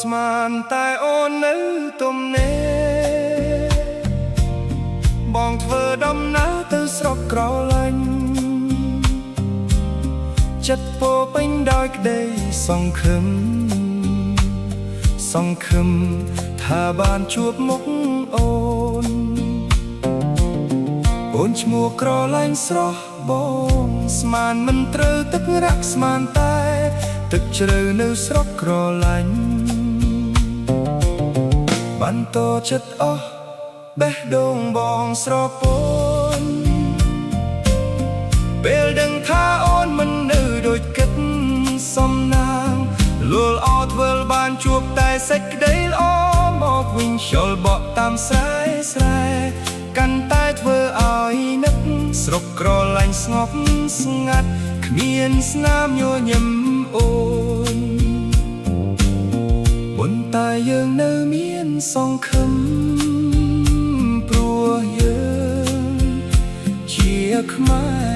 ស្មានតែអូននៅទំនេរបងធ្វើដំណើរទៅស្រុកក្រឡាញ់ចិត្តពោពេញដោយក្តីសង្ឃឹមថាបានជួបមុខអូនឈ្មោះក្រឡាញ់ស្រស់បងស្មានមិនត្រូវទឹករាក់ស្មានតែទឹកជ្រៅនៅស្រុកក្រឡាញ់បន្តចិត្តអស់បេះដូងបងស្រពន់ពេលដឹងថាអូនមិននៅដូចគិតសំណាងលួលអត់ធ្វើបានជួបតែសេចក្តីល្អមកវិញខ្យល់បក់តាមស្រែកាន់តែធ្វើឲ្យនឹកស្រុកក្រឡាញ់ស្ងប់ស្ងាត់គ្មានស្នាមញញឹមអូនប៉ុន្តែយើងនៅមានសង្ឃឹមព្រោះយើងជាខ្មែរ